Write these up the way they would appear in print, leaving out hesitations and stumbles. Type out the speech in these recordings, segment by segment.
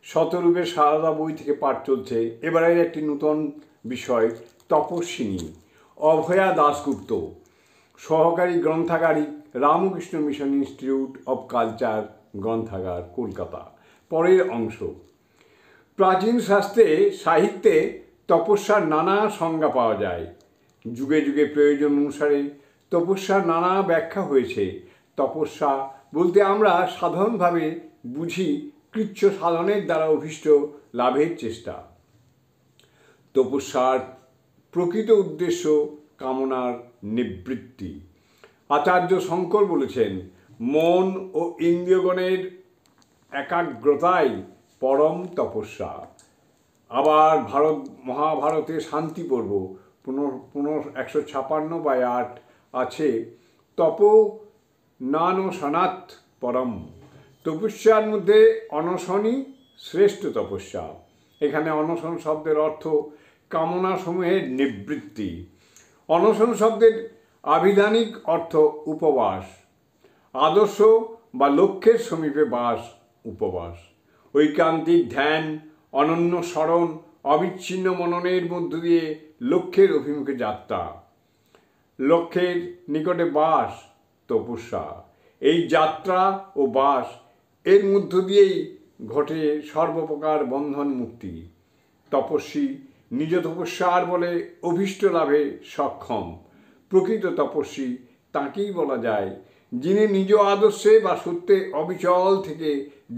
শতরূপে সারদা বই থেকে পাঠ চলছে এবারের একটি নতুন বিষয় তপস্বিনী অভয়া দাশগুপ্ত, সহকারী গ্রন্থাগারিক, Ramakrishna Mission Institute of Culture, গ্রন্থাগার, কলকাতা। পরের অংশ। প্রাচীন শাস্ত্রে সাহিত্যে তপস্যার নানা সংজ্ঞা পাওয়া যায়। যুগে যুগে প্রয়োজন অনুসারে তপস্যার নানা ব্যাখ্যা হয়েছে। তপস্যা বলতে আমরা সাধারণভাবে বুঝি কৃচ্ছ সাধনের দ্বারা অভীষ্ট লাভের চেষ্টা। তপস্যার প্রকৃত উদ্দেশ্য কামনার নিবৃত্তি। আচার্য শঙ্কর বলেছেন, মন ও ইন্দ্রিয়গণের একাগ্রতাই পরম তপস্যা। আবার মহাভারতে শান্তি পর্ব 156/8 আছে, তপ নানশনাৎ পরম। তপস্যার মধ্যে অনশনই শ্রেষ্ঠ তপস্যা। এখানে অনশন শব্দের অর্থ কামনাসমূহের নিবৃত্তি। অনশন শব্দের আভিধানিক অর্থ উপবাস, আদর্শ বা লক্ষ্যের সমীপে বাস, উপবাস। ঐকান্তিক ধ্যান, অনন্য স্মরণ, অবিচ্ছিন্ন মননের মধ্য দিয়ে লক্ষ্যের অভিমুখে যাত্রা, লক্ষ্যের নিকটে বাস তপস্যা। এই যাত্রা ও বাস এর মধ্য দিয়েই ঘটে সর্বপ্রকার বন্ধন মুক্তি। তপস্বী নিজ তপস্যার বলে অভীষ্ট লাভে সক্ষম। প্রকৃত তপস্বী তাঁকেই বলা যায় যিনি নিজ আদর্শে বা সত্যে অবিচল থেকে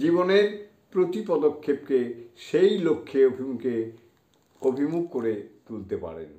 জীবনের প্রতি পদক্ষেপকে সেই লক্ষ্যে অভিমুখ করে তুলতে পারেন।